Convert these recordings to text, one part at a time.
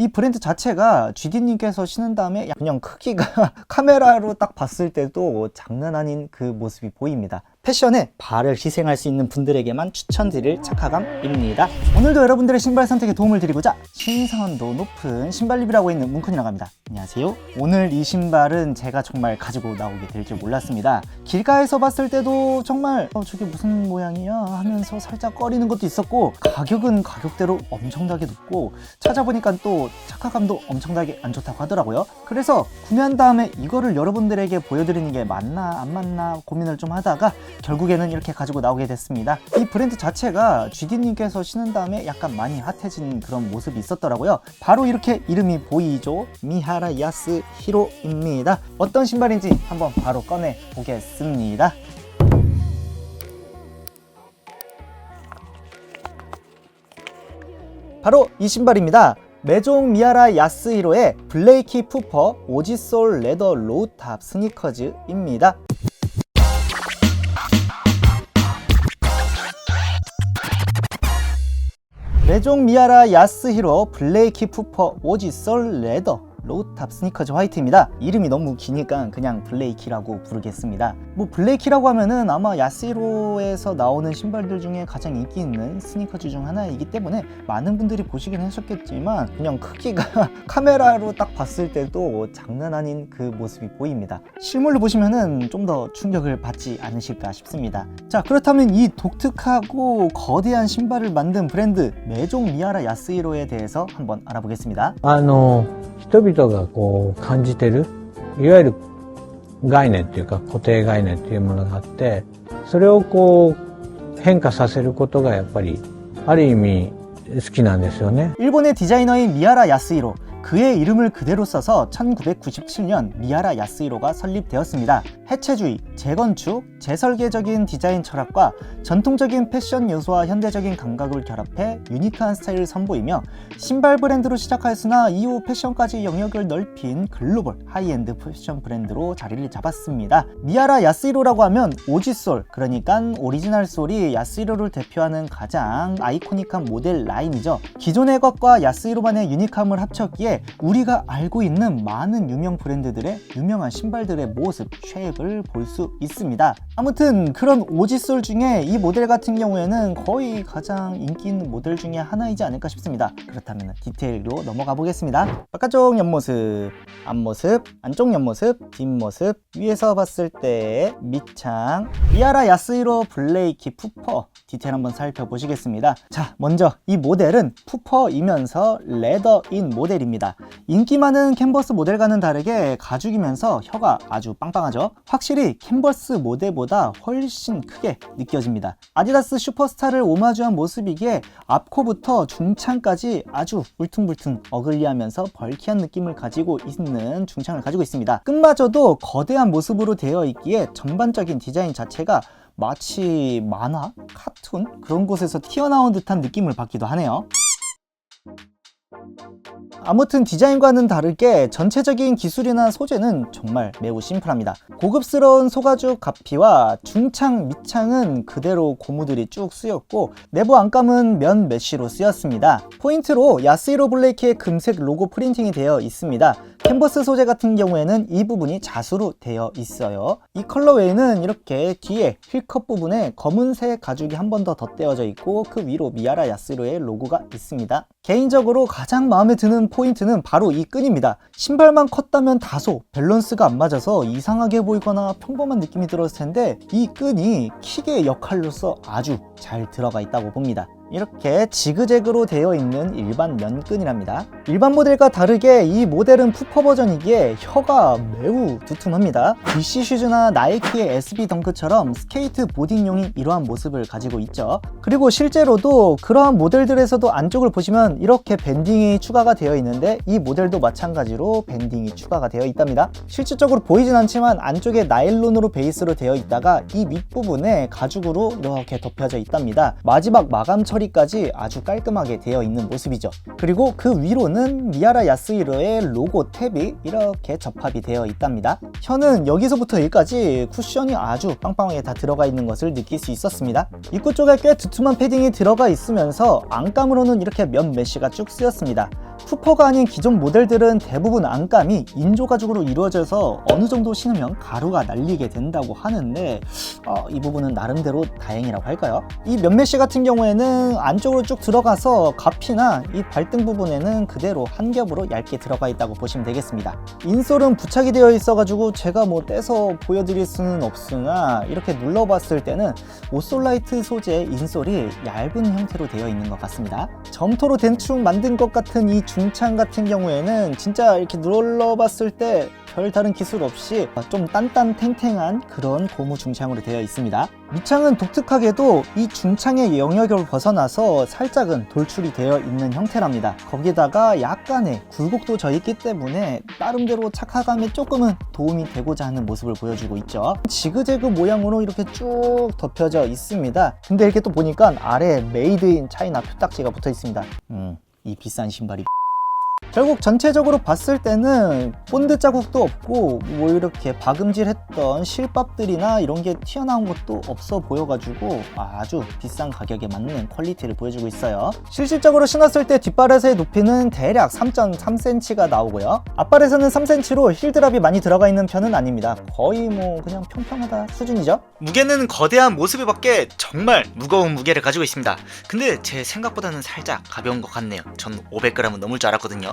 이 브랜드 자체가 GD님께서 신은 다음에 그냥 크기가 카메라로 딱 봤을 때도 장난 아닌 그 모습이 보입니다. 패션에 발을 희생할 수 있는 분들에게만 추천드릴 착화감입니다. 오늘도 여러분들의 신발 선택에 도움을 드리고자 신선도 높은 신발리뷰라고 있는 문쿤이라고 합니다. 안녕하세요. 오늘 이 신발은 제가 정말 가지고 나오게 될 줄 몰랐습니다. 길가에서 봤을 때도 정말 저게 무슨 모양이야 하면서 살짝 꺼리는 것도 있었고, 가격은 가격대로 엄청나게 높고, 찾아보니까 또 착화감도 엄청나게 안 좋다고 하더라고요. 그래서 구매한 다음에 이거를 여러분들에게 보여드리는 게 맞나 안 맞나 고민을 좀 하다가 결국에는 이렇게 가지고 나오게 됐습니다. 이 브랜드 자체가 GD님께서 신은 다음에 약간 많이 핫해진 그런 모습이 있었더라고요. 바로 이렇게 이름이 보이죠? 미하라 야스히로입니다. 어떤 신발인지 한번 바로 꺼내 보겠습니다. 바로 이 신발입니다. 메종 미하라 야스히로의 블레이키 푸퍼 오지솔 레더 로우탑 스니커즈입니다. 메종 미하라 야스히로 블레이키 푸퍼 오지솔 레더 로우탑 스니커즈 화이트입니다. 이름이 너무 기니까 그냥 블레이키라고 부르겠습니다. 뭐 블레이키라고 하면은 아마 야스히로에서 나오는 신발들 중에 가장 인기 있는 스니커즈 중 하나이기 때문에 많은 분들이 보시긴 하셨겠지만 그냥 크기가 카메라로 딱 봤을 때도 장난 아닌 그 모습이 보입니다. 실물로 보시면은 좀 더 충격을 받지 않으실까 싶습니다. 자, 그렇다면 이 독특하고 거대한 신발을 만든 브랜드 메종 미하라 야스히로에 대해서 한번 알아보겠습니다. 人々がこう感じてるいわゆる概念っていうか固定概念っていうものがあって、それをこう変化させることがやっぱりある意味好きなんですよね。 일본의 디자이너인 미하라 야스히로, 그의 이름을 그대로 써서 1997년 미하라 야스히로가 설립되었습니다. 해체주의, 재건축, 재설계적인 디자인 철학과 전통적인 패션 요소와 현대적인 감각을 결합해 유니크한 스타일을 선보이며 신발 브랜드로 시작하였으나 이후 패션까지 영역을 넓힌 글로벌 하이엔드 패션 브랜드로 자리를 잡았습니다. 미하라 야스히로라고 하면 오지솔, 그러니까 오리지널 솔이 야스히로를 대표하는 가장 아이코닉한 모델 라인이죠. 기존의 것과 야스히로만의 유니크함을 합쳤기에 우리가 알고 있는 많은 유명 브랜드들의 유명한 신발들의 모습, 쉐입을 볼 수 있습니다. 아무튼 그런 오지솔 중에 이 모델 같은 경우에는 거의 가장 인기 있는 모델 중에 하나이지 않을까 싶습니다. 그렇다면 디테일로 넘어가 보겠습니다. 바깥쪽 옆모습, 앞모습, 안쪽 옆모습, 뒷모습, 위에서 봤을 때 밑창, 미하라 야스히로 블레이키 푸퍼 디테일 한번 살펴보시겠습니다. 자, 먼저 이 모델은 푸퍼이면서 레더인 모델입니다. 인기 많은 캔버스 모델과는 다르게 가죽이면서 혀가 아주 빵빵하죠. 확실히 캔버스 모델보다 훨씬 크게 느껴집니다. 아디다스 슈퍼스타를 오마주한 모습이기에 앞코부터 중창까지 아주 울퉁불퉁 어글리하면서 벌키한 느낌을 가지고 있는 중창을 가지고 있습니다. 끝마저도 거대한 모습으로 되어 있기에 전반적인 디자인 자체가 마치 만화, 카툰 그런 곳에서 튀어나온 듯한 느낌을 받기도 하네요. 아무튼 디자인과는 다르게 전체적인 기술이나 소재는 정말 매우 심플합니다. 고급스러운 소가죽 가피와 중창, 밑창은 그대로 고무들이 쭉 쓰였고 내부 안감은 면 메쉬로 쓰였습니다. 포인트로 야스히로 블레이키의 금색 로고 프린팅이 되어 있습니다. 캔버스 소재 같은 경우에는 이 부분이 자수로 되어 있어요. 이 컬러웨이는 이렇게 뒤에 힐컵 부분에 검은색 가죽이 한 번 더 덧대어져 있고 그 위로 미하라 야스히로의 로고가 있습니다. 개인적으로 가장 마음에 드는 포인트는 바로 이 끈입니다. 신발만 컸다면 다소 밸런스가 안 맞아서 이상하게 보이거나 평범한 느낌이 들었을 텐데 이 끈이 킥의 역할로서 아주 잘 들어가 있다고 봅니다. 이렇게 지그재그로 되어 있는 일반 면끈이랍니다. 일반 모델과 다르게 이 모델은 푸퍼 버전이기에 혀가 매우 두툼합니다. DC 슈즈나 나이키의 SB 덩크처럼 스케이트 보딩용인 이러한 모습을 가지고 있죠. 그리고 실제로도 그러한 모델들에서도 안쪽을 보시면 이렇게 밴딩이 추가가 되어 있는데 이 모델도 마찬가지로 밴딩이 추가가 되어 있답니다. 실질적으로 보이진 않지만 안쪽에 나일론으로 베이스로 되어 있다가 이 윗부분에 가죽으로 이렇게 덮여져 있답니다. 마지막 마감 처리까지 아주 깔끔하게 되어 있는 모습이죠. 그리고 그 위로는 미하라 야스히로의 로고 탭이 이렇게 접합이 되어 있답니다. 혀는 여기서부터 여기까지 쿠션이 아주 빵빵하게 다 들어가 있는 것을 느낄 수 있었습니다. 입구 쪽에 꽤 두툼한 패딩이 들어가 있으면서 안감으로는 이렇게 면 메쉬가 쭉 쓰였습니다. 푸퍼가 아닌 기존 모델들은 대부분 안감이 인조 가죽으로 이루어져서 어느 정도 신으면 가루가 날리게 된다고 하는데 이 부분은 나름대로 다행이라고 할까요? 이 몇몇시 같은 경우에는 안쪽으로 쭉 들어가서 가피나 이 발등 부분에는 그대로 한 겹으로 얇게 들어가 있다고 보시면 되겠습니다. 인솔은 부착이 되어 있어 가지고 제가 뭐 떼서 보여드릴 수는 없으나 이렇게 눌러봤을 때는 오솔라이트 소재의 인솔이 얇은 형태로 되어 있는 것 같습니다. 점토로 대충 만든 것 같은 이 중창 같은 경우에는 진짜 이렇게 눌러봤을 때 별다른 기술 없이 좀 단단탱탱한 그런 고무 중창으로 되어 있습니다. 밑창은 독특하게도 이 중창의 영역을 벗어나서 살짝은 돌출이 되어 있는 형태랍니다. 거기다가 약간의 굴곡도 져 있기 때문에 나름대로 착화감에 조금은 도움이 되고자 하는 모습을 보여주고 있죠. 지그재그 모양으로 이렇게 쭉 덮여져 있습니다. 근데 이렇게 또 보니까 아래에 메이드 인 차이나 표딱지가 붙어 있습니다. 이 비싼 신발이 결국 전체적으로 봤을 때는 본드 자국도 없고 뭐 이렇게 박음질했던 실밥들이나 이런 게 튀어나온 것도 없어 보여가지고 아주 비싼 가격에 맞는 퀄리티를 보여주고 있어요. 실질적으로 신었을 때 뒷발에서의 높이는 대략 3.3cm가 나오고요. 앞발에서는 3cm로 힐드랍이 많이 들어가 있는 편은 아닙니다. 거의 뭐 그냥 평평하다 수준이죠. 무게는 거대한 모습에 밖에 정말 무거운 무게를 가지고 있습니다. 근데 제 생각보다는 살짝 가벼운 것 같네요. 전 500g은 넘을 줄 알았거든요.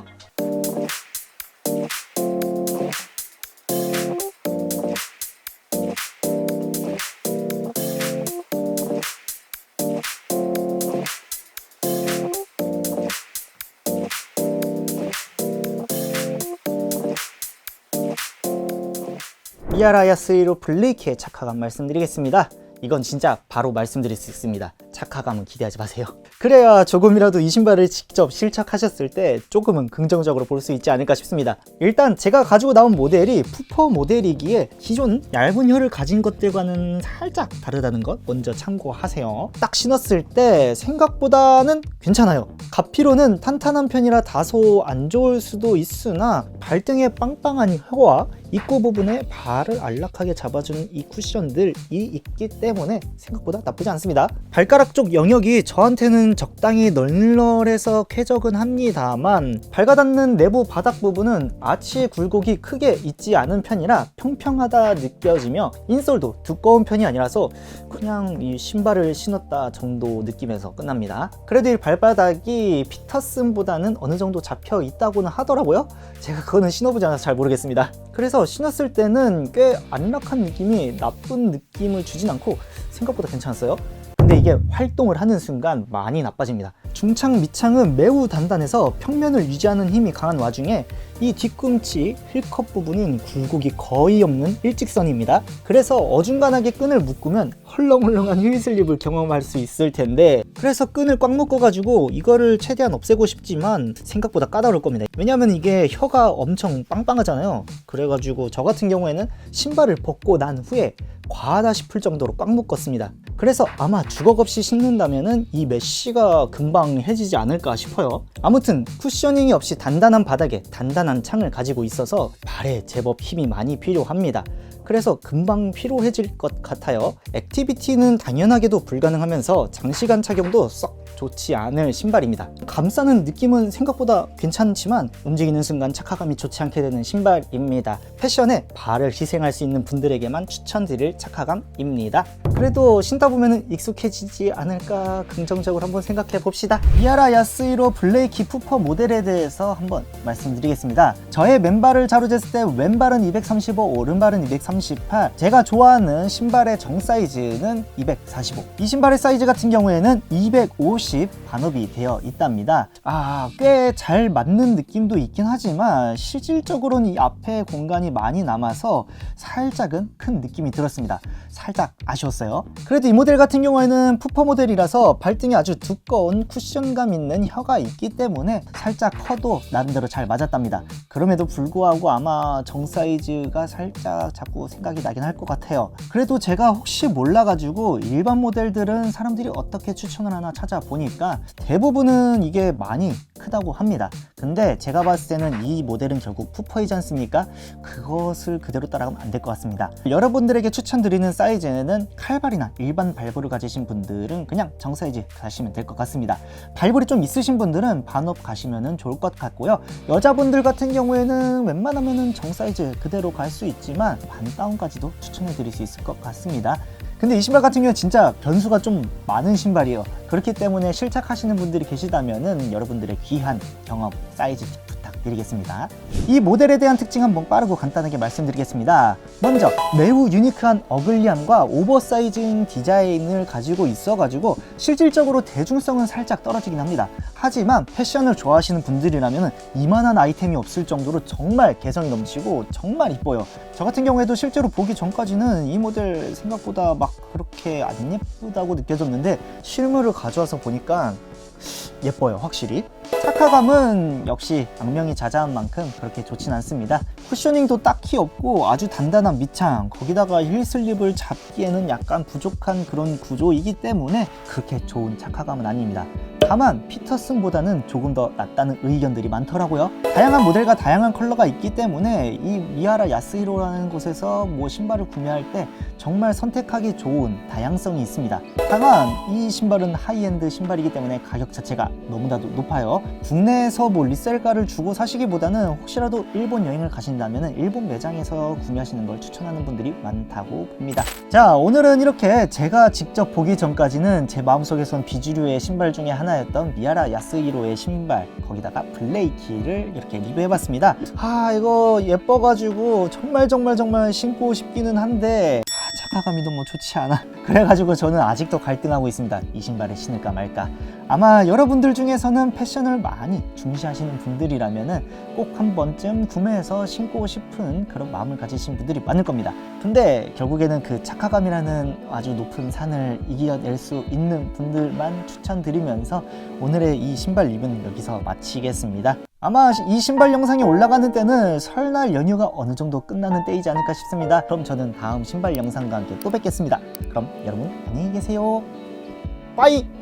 미야라 야스히로 블레이키의 착화감 말씀드리겠습니다. 이건 진짜 바로 말씀드릴 수 있습니다. 착화감은 기대하지 마세요. 그래야 조금이라도 이 신발을 직접 실착하셨을 때 조금은 긍정적으로 볼 수 있지 않을까 싶습니다. 일단 제가 가지고 나온 모델이 푸퍼 모델이기에 기존 얇은 혀를 가진 것들과는 살짝 다르다는 것 먼저 참고하세요. 딱 신었을 때 생각보다는 괜찮아요. 가피로는 탄탄한 편이라 다소 안 좋을 수도 있으나 발등에 빵빵한 혀와 입구 부분에 발을 안락하게 잡아주는 이 쿠션들이 있기 때문에 생각보다 나쁘지 않습니다. 발가락 쪽 영역이 저한테는 적당히 널널해서 쾌적은 합니다만 발가 닿는 내부 바닥 부분은 아치의 굴곡이 크게 있지 않은 편이라 평평하다 느껴지며 인솔도 두꺼운 편이 아니라서 그냥 이 신발을 신었다 정도 느낌에서 끝납니다. 그래도 이 발바닥이 피터슨보다는 어느 정도 잡혀 있다고는 하더라고요. 제가 그거는 신어보지 않아서 잘 모르겠습니다. 그래서 신었을 때는 꽤 안락한 느낌이 나쁜 느낌을 주진 않고 생각보다 괜찮았어요. 근데 이게 활동을 하는 순간 많이 나빠집니다. 중창 밑창은 매우 단단해서 평면을 유지하는 힘이 강한 와중에 이 뒤꿈치 힐컵 부분은 굴곡이 거의 없는 일직선입니다. 그래서 어중간하게 끈을 묶으면 헐렁헐렁한 힐 슬립을 경험할 수 있을 텐데 그래서 끈을 꽉 묶어가지고 이거를 최대한 없애고 싶지만 생각보다 까다로울 겁니다. 왜냐면 이게 혀가 엄청 빵빵하잖아요. 그래가지고 저 같은 경우에는 신발을 벗고 난 후에 과하다 싶을 정도로 꽉 묶었습니다. 그래서 아마 주걱 없이 신는다면은 이 메쉬가 금방 해지지 않을까 싶어요. 아무튼 쿠셔닝이 없이 단단한 바닥에 단단한 창을 가지고 있어서 발에 제법 힘이 많이 필요합니다. 그래서 금방 피로해질 것 같아요. 액티비티는 당연하게도 불가능하면서 장시간 착용도 썩 좋지 않을 신발입니다. 감싸는 느낌은 생각보다 괜찮지만 움직이는 순간 착화감이 좋지 않게 되는 신발입니다. 패션에 발을 희생할 수 있는 분들에게만 추천드릴 착화감입니다. 그래도 신다 보면 익숙해지지 않을까 긍정적으로 한번 생각해 봅시다. 미야라 야스히로 블레이키 푸퍼 모델에 대해서 한번 말씀드리겠습니다. 저의 맨발을 자루쟀을 때 왼발은 235, 오른발은 238. 제가 좋아하는 신발의 정 사이즈는 245. 이 신발의 사이즈 같은 경우에는 250 반업이 되어 있답니다. 꽤 잘 맞는 느낌도 있긴 하지만 실질적으로는 이 앞에 공간이 많이 남아서 살짝은 큰 느낌이 들었습니다. 살짝 아쉬웠어요. 그래도 이 모델 같은 경우에는 푸퍼 모델이라서 발등에 아주 두꺼운 쿠션감 있는 혀가 있기 때문에 살짝 커도 나름대로 잘 맞았답니다. 그럼에도 불구하고 아마 정 사이즈가 살짝 자꾸 생각이 나긴 할 것 같아요. 그래도 제가 혹시 몰라가지고 일반 모델들은 사람들이 어떻게 추천을 하나 찾아보니까 대부분은 이게 많이 크다고 합니다. 근데 제가 봤을 때는 이 모델은 결국 푸퍼이지 않습니까? 그것을 그대로 따라가면 안 될 것 같습니다. 여러분들에게 추천드리는 사이즈는 칼발이나 일반 발볼을 가지신 분들은 그냥 정사이즈 가시면 될 것 같습니다. 발볼이 좀 있으신 분들은 반업 가시면 좋을 것 같고요. 여자분들 같은 경우에는 웬만하면 정사이즈 그대로 갈 수 있지만 반다운까지도 추천해 드릴 수 있을 것 같습니다. 근데 이 신발 같은 경우는 진짜 변수가 좀 많은 신발이에요. 그렇기 때문에 실착하시는 분들이 계시다면 여러분들의 귀한 경험, 사이즈 팁 부탁드리겠습니다. 이 모델에 대한 특징 한번 빠르고 간단하게 말씀드리겠습니다. 먼저 매우 유니크한 어글리함과 오버사이징 디자인을 가지고 있어가지고 실질적으로 대중성은 살짝 떨어지긴 합니다. 하지만 패션을 좋아하시는 분들이라면 이만한 아이템이 없을 정도로 정말 개성이 넘치고 정말 이뻐요. 저 같은 경우에도 실제로 보기 전까지는 이 모델 생각보다 막 그렇게 안 예쁘다고 느껴졌는데 실물을 가져와서 보니까 예뻐요. 확실히 착화감은 역시 악명이 자자한 만큼 그렇게 좋진 않습니다. 쿠셔닝도 딱히 없고 아주 단단한 밑창, 거기다가 힐슬립을 잡기에는 약간 부족한 그런 구조이기 때문에 그렇게 좋은 착화감은 아닙니다. 다만 피터슨보다는 조금 더 낫다는 의견들이 많더라고요. 다양한 모델과 다양한 컬러가 있기 때문에 이 미하라 야스히로라는 곳에서 신발을 구매할 때 정말 선택하기 좋은 다양성이 있습니다. 다만 이 신발은 하이엔드 신발이기 때문에 가격 자체가 너무나도 높아요. 국내에서 리셀가를 주고 사시기보다는 혹시라도 일본 여행을 가신다면 일본 매장에서 구매하시는 걸 추천하는 분들이 많다고 봅니다. 자, 오늘은 이렇게 제가 직접 보기 전까지는 제 마음속에선 비주류의 신발 중에 하나였던 미하라 야스히로의 신발, 거기다가 블레이키를 이렇게 리뷰해봤습니다. 이거 예뻐가지고 정말 신고 싶기는 한데 착화감이 너무 좋지 않아. 그래가지고 저는 아직도 갈등하고 있습니다. 이 신발을 신을까 말까. 아마 여러분들 중에서는 패션을 많이 중시하시는 분들이라면 꼭 한 번쯤 구매해서 신고 싶은 그런 마음을 가지신 분들이 많을 겁니다. 근데 결국에는 그 착화감이라는 아주 높은 산을 이겨낼 수 있는 분들만 추천드리면서 오늘의 이 신발 리뷰는 여기서 마치겠습니다. 아마 이 신발 영상이 올라가는 때는 설날 연휴가 어느 정도 끝나는 때이지 않을까 싶습니다. 그럼 저는 다음 신발 영상과 함께 또 뵙겠습니다. 그럼 여러분 안녕히 계세요. 빠이!